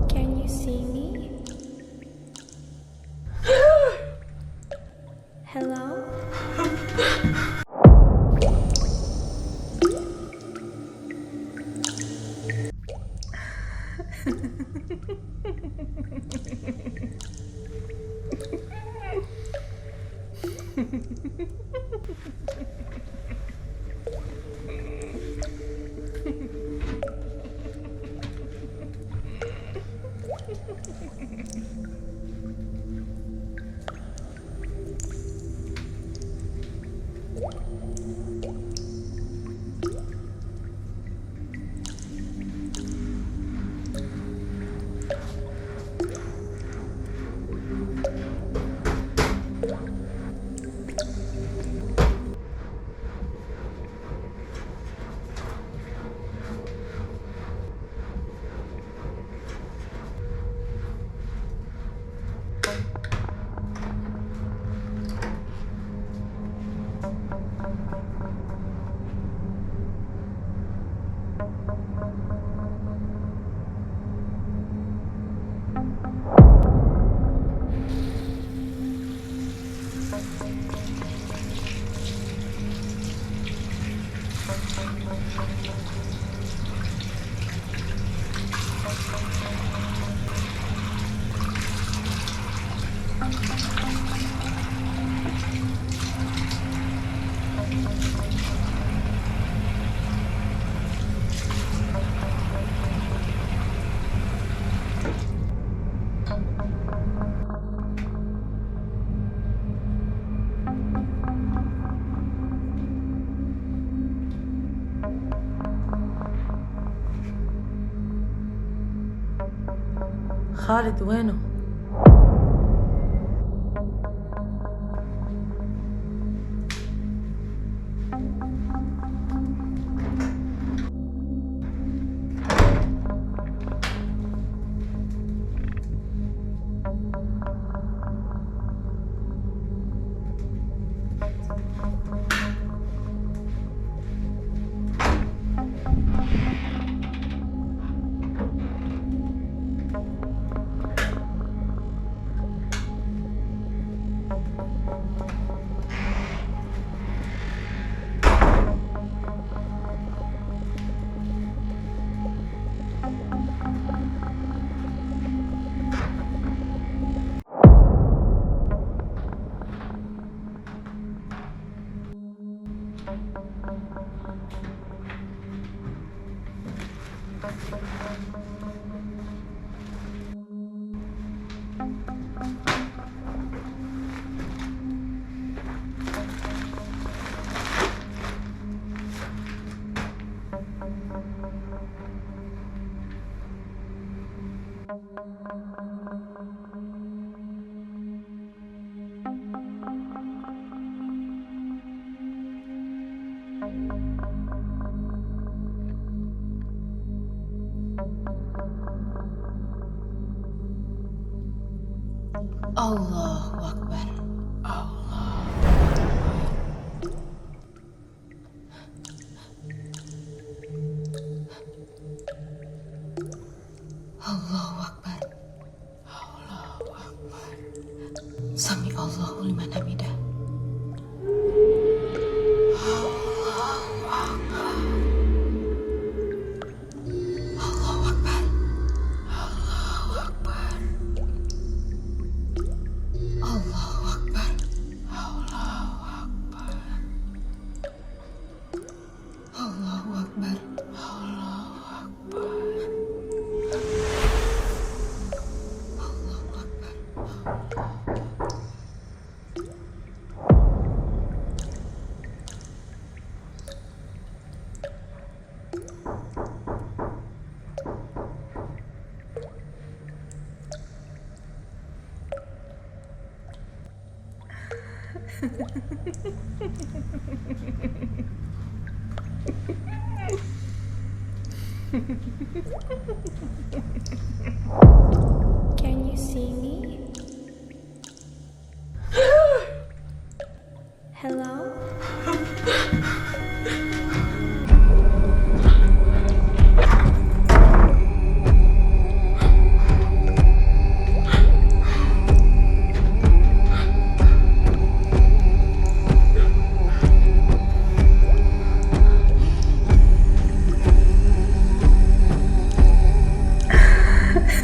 Can you see me? Hello? خالد وينه؟ الله أكبر. الله أكبر. سمع الله لمن حمده. Can you see me? Hello?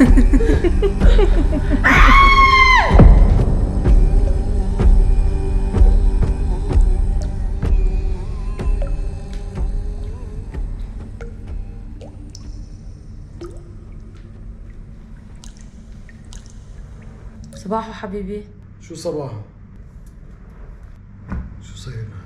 صباحو حبيبي. شو صباح؟ شو صاير معي؟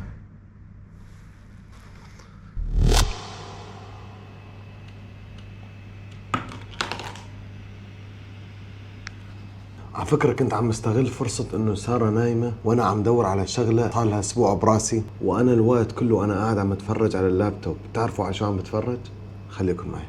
على فكرة كنت عم استغل فرصة انه سارة نايمة وانا عم دور على شغلة صار لها اسبوع براسي، وانا الوقت كله انا قاعد عم اتفرج على اللابتوب. بتعرفوا على شو عم بتفرج؟ خليكم معي.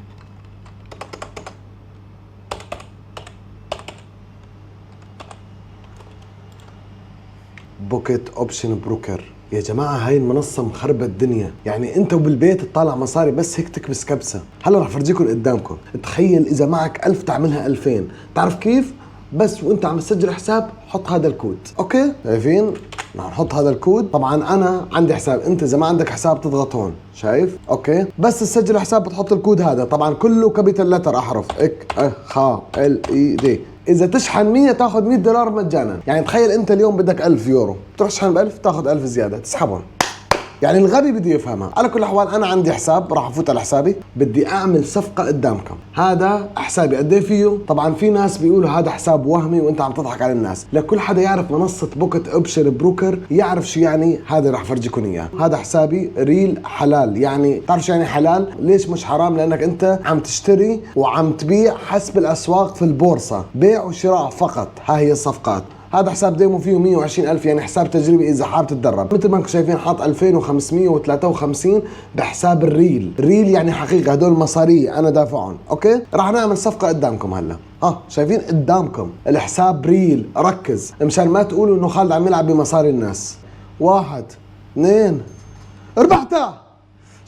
بوكيت اوبشن بروكر. يا جماعة هاي المنصة مخربة الدنيا، يعني انت وبالبيت تطالع مصاري بس هيك تكبس كبسة. هلا رح فرجيكم قدامكم. تخيل اذا معك 1000 تعملها 2000. تعرف كيف؟ بس وانت عم تسجل حساب حط هذا الكود. اوكي شايفين؟ رح نحط هذا الكود. طبعا انا عندي حساب، انت اذا ما عندك حساب تضغط هون. شايف؟ اوكي بس تسجل حساب بتحط الكود هذا. طبعا كله كابيتال لتر، احرف خ ال اي دي. اذا تشحن 100 تاخذ $100 مجانا. يعني تخيل انت اليوم بدك 1000 يورو، تروح تشحن ب1000 تاخذ 1000 زياده تسحبهم. يعني الغبي بده يفهمها. على كل الاحوال انا عندي حساب، راح افوت على حسابي، بدي اعمل صفقه قدامكم. هذا حسابي قد ايه فيه؟ طبعا في ناس بيقولوا هذا حساب وهمي وانت عم تضحك على الناس. لكل حدا يعرف منصه بوكيت اوبشن بروكر يعرف شو يعني هذا، راح فرجيكم اياه. هذا حسابي ريل حلال. يعني تعرف شو يعني حلال؟ ليش مش حرام؟ لانك انت عم تشتري وعم تبيع حسب الاسواق في البورصه، بيع وشراء فقط. ها هي الصفقات. هذا حساب ديمو فيه 120,000، يعني حساب تجريبي إذا حابب تتدرب. مثل ما انكم شايفين حاط 2553 بحساب الريل. ريل يعني حقيقة، هدول مصاري أنا دافعهم. أوكي راح نعمل صفقة قدامكم هلا. شايفين قدامكم الحساب ريل. ركز مشان ما تقولوا إنه خالد عم يلعب بمصاري الناس. 1 2 ربحتها.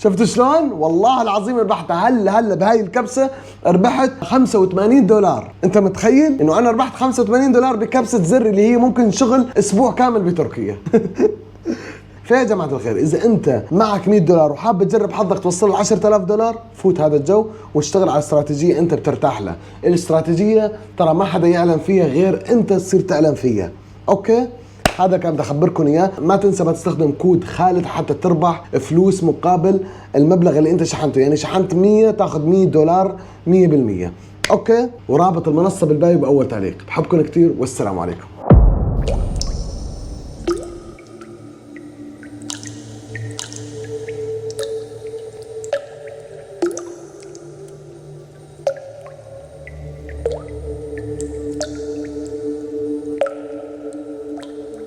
شفتوا شلون؟ والله العظيم ربحتها. هلا بهاي الكبسه ربحت $85. انت متخيل انه انا ربحت $85 بكبسه زر اللي هي ممكن شغل اسبوع كامل بتركيا. فيا جماعه الخير، اذا انت معك $100 وحاب تجرب حظك توصل ل $10,000 فوت هذا الجو واشتغل على استراتيجيه انت بترتاح لها. الاستراتيجيه ترى ما حدا يعلم فيها غير انت تصير تعلم فيها. اوكي هذا كان بدي اخبركم اياه. ما تنسى تستخدم كود خالد حتى تربح فلوس مقابل المبلغ اللي انت شحنته. يعني شحنت 100 تاخذ $100 100%. اوكي ورابط المنصه بالبايو باول تعليق. بحبكم كثير والسلام عليكم.